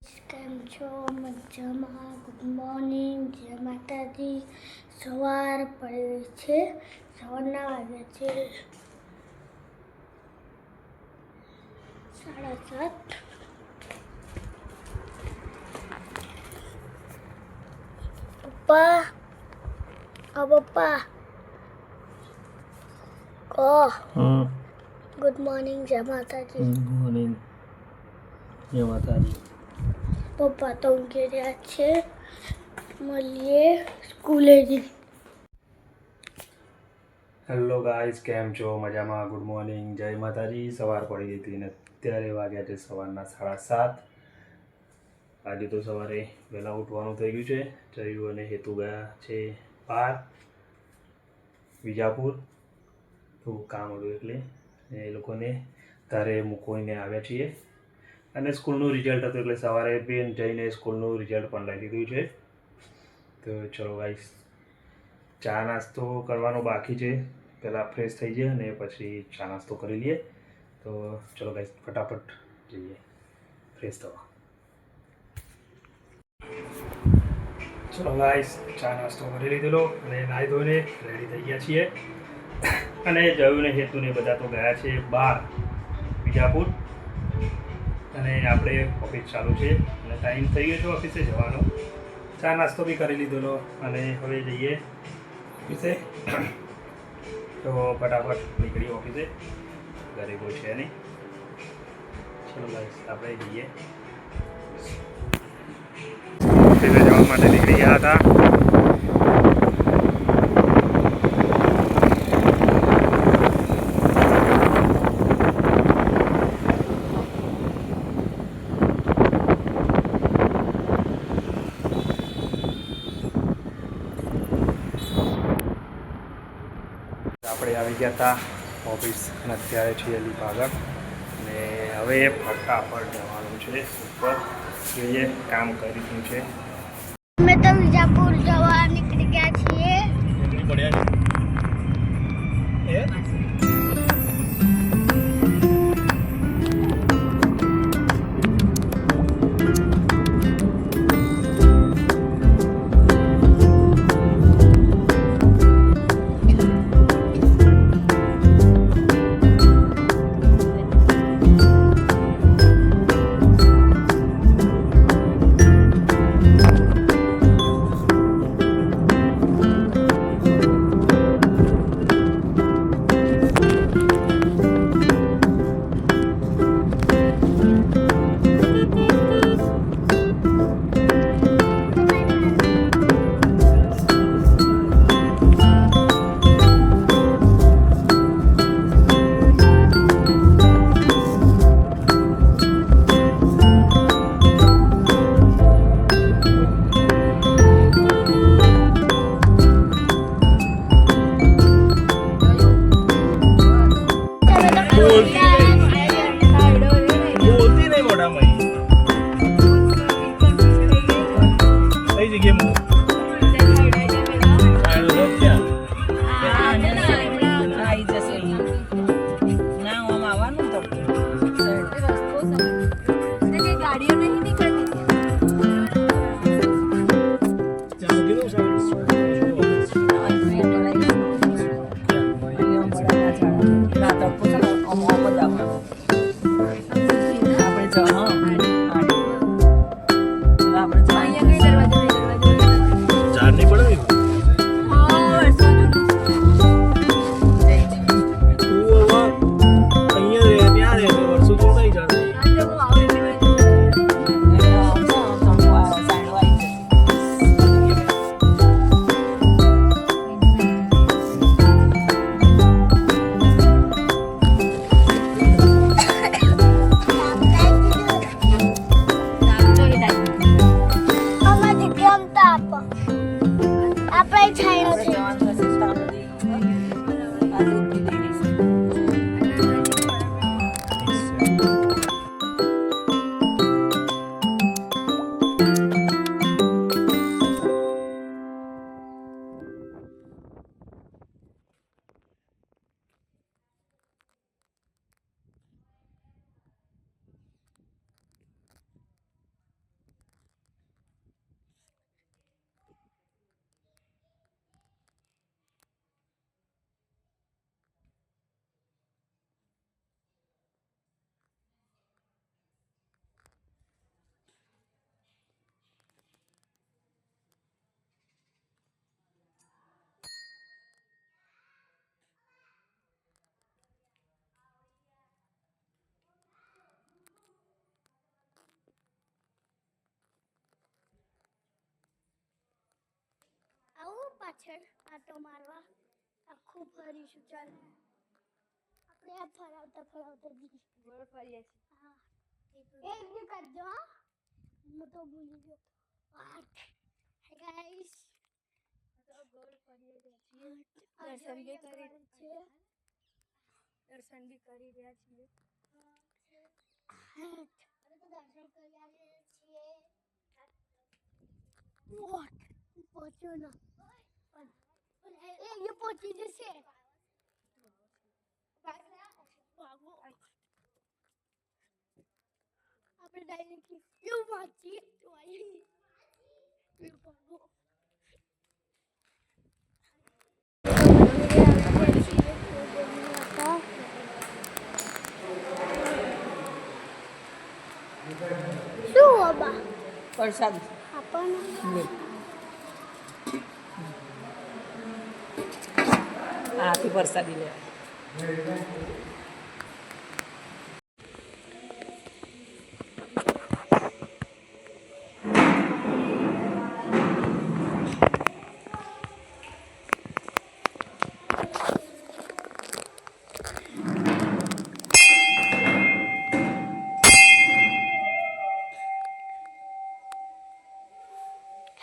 કેમ છો? મજામાં. Good morning. જય માતાજી. સવાર પડી છે. સવારના વાગે છે 7:30. પપ્પા, પપ્પા કહો. Good morning. જય માતાજી. Good morning. જય માતાજી. પપ્પા તો ઊંઘી રહ્યા છે. મળીએ સ્કૂલેથી. હેલો ગાઈસ, કેમ છો? મજામાં? Good morning. જય માતાજી. સવાર પડી ગઈ હતી ને અત્યારે વાગ્યા છે સવારના 7:30. આજે તો સવારે વહેલા ઉઠવાનું થઈ ગયું છે. જયુ અને હેતુ ગયા છે બહાર વિજાપુર, થોડું કામ હતું એટલે એ લોકોને તારે મૂકીને આવ્યા છીએ. અને સ્કૂલનું રિઝલ્ટ હતું એટલે સવારે બેન જઈને સ્કૂલનું રિઝલ્ટ પણ લઈ લીધું છે. તો ચલો ગાઈસ, ચા નાસ્તો કરવાનો બાકી છે. પહેલાં ફ્રેશ થઈ જાય અને પછી ચા નાસ્તો કરી લઈએ. તો ચલો ગાઈસ, ફટાફટ જઈએ ફ્રેશ થવા. ચલો ગાઈસ, ચા નાસ્તો કરી લીધેલો અને નાહી ધોઈને રેડી થઈ ગયા છીએ. અને જયુને હેતુને બધા તો ગયા છે બહાર વિજાપુર. અને આપણે ઓફિસ ચાલુ છે અને ટાઈમ થઈ ગયો છે ઓફિસે જવાનો. ચા નાસ્તો બી કરી લીધેલો અને હવે જઈએ ઓફિસે. તો ફટાફટ નીકળી ઓફિસે, ઘરે કોઈ છે નહીં. ચલો ગાઈસ, આપણે જઈએ. ઓફિસે જવા માટે નીકળી ગયા હતા. આપણે આવી ગયા હતા ઓફિસ અને અત્યારે છીએ અલીબાગ. અને હવે ફટાફટ જવાનું છે ઉપર, જોઈએ કામ કરી દીધું છે. અમે તો વિજાપુર જવા નીકળી ગયા છીએ. પાછળ આટો મારવા આખું ફરીશું. ચાલ આપણે આ ફરાવતા જઈશું. ગોળ ફરીએ છીએ. હા એક બી કરજો. હા હું તો ભૂલી ગયો. હે ગાઈસ તો ગોળ ફરીએ છીએ. દર્શન બી કરી રહ્યા છીએ. દર્શન કરી આવ્યા છીએ. પહોંચ્યો ના એ પહોંચી જશે. આપણે ડાયરેક્ટ એવું વાંચીએ તો આવી શું બાબા પ્રસાદ આપણને આથી પ્રસાદી લે.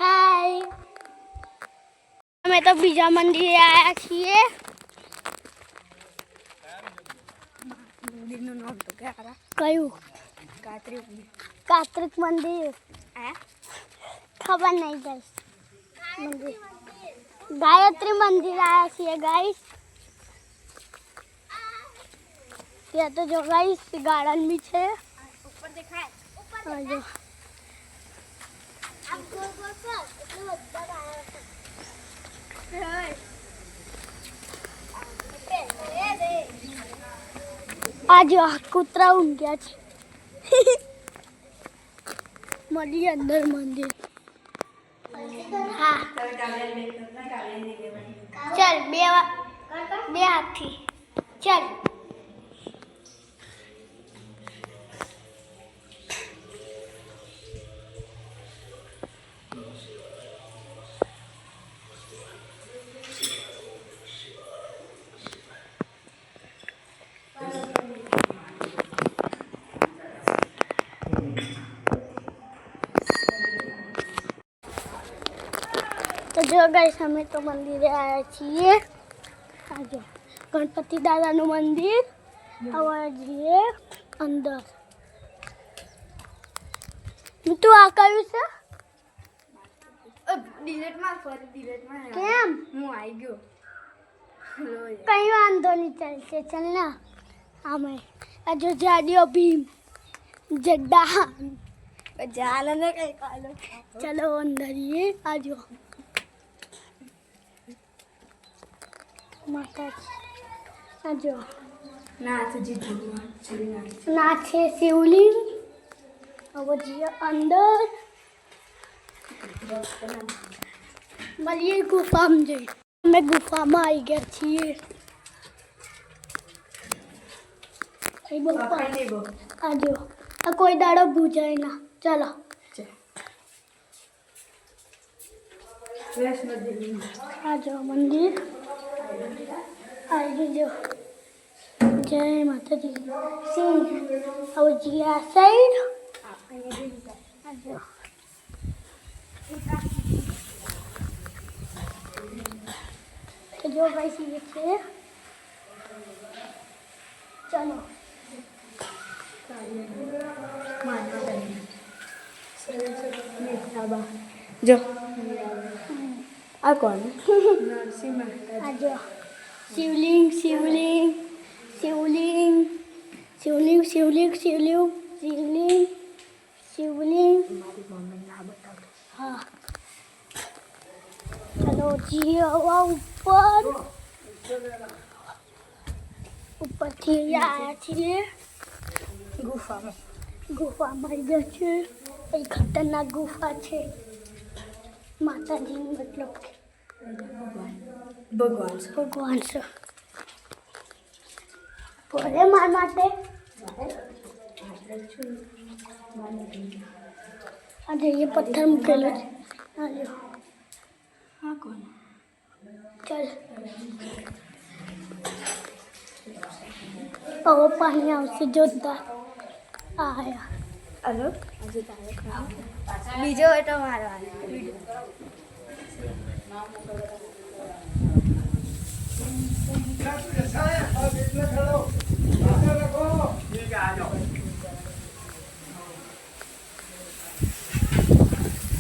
હાય અમે તો બીજા મંદિરે આવ્યા છીએ. મંદિરનું નામ તો ક્યાં કયું કાત્રિક મંદિર ખબર નહીં ગાઈસ. મંદિર ગાયત્રી મંદિર આવ્યા છીએ ગાઈસ. ત્યાં તો જો ગાઈસ ગાર્ડન બી છે. ઉપર દેખાય. હા જો આજે કૂતરા ઊંઘ્યા છે. મળીએ અંદર મંદિર. હા ચાલ બે હાથથી ચાલ. તો જો ગાઈસ અમે તો મંદિરે આવ્યા છીએ. આજે ગણપતિ દાદાનું મંદિર. હવે જઈએ અંદર. તું આ કયું છે ડિલેટમાં ફરી ડિલેટમાં કેમ હું આવી ગયો. કઈ વાંધો નહીં ચાલશે. ચાલ ને આમે આ જો જાડિયો ભીમ જड्डा જાલ ને કઈ કાલો. ચલો અંદર ये आजो माताजी आजो નાથ જી ભગવાન શ્રીનાથ. नाथ है शिवलिंग. अब जी अंदर મળીએ ગુફામાં જઈ. અમે ગુફામાં આવી ગયા છીએ. એ બપ્પા આજો આ કોઈ દાડો ભૂજાય ના. ચાલો આજો મંદિર આવી જો. જય માતાજી. સિંહ હવે જી આ સાઈડ આજો. तो जो गाइस ये थे चलो જો આ કોણ? નરસિંહ મહેતા. आ जाओ. शिवलिंग शिवलिंग शिवलिंग शिवलिंग शिवलिंग शिवलिंग शिवलिंग शिवलिंग. મારી મમ્મી ના બતાવતો. हाँ चलो जी हवा ऊपर ऊपर थी आया छे ગુફામાં ગુફામાં આવી ગયા છે. એ ખતરનાક ગુફા છે. માતાજી મતલબ કે ભગવાન છે. ભગવાન છે. બોલે માર માટે આજે ये पत्थर મૂકેલો છે. આ જો આ કોણ? ચાલ હવે પાણી આવશે જોરદાર આયા હલો હજુ તારે બીજો હોય તો મારો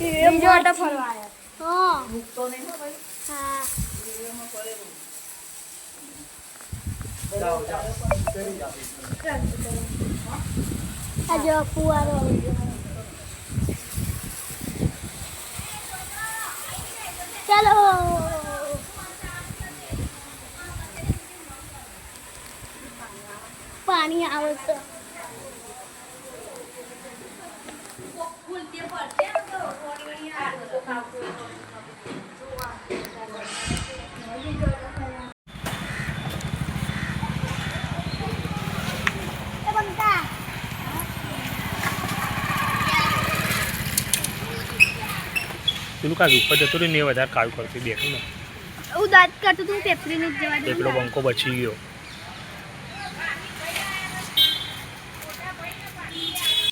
બીજો ઓટો ફરવા આવ્યો હા આજે ફુવારો ચાલો પાણી આવે છે પેલું કાંઈ ઉપર જતું રહ્યું ને એ વધારે કાળું કરતું દેખાય ને હું દાંત કાઢતું તું પેપરી ને જવા દે પેલો બંકો બચી ગયો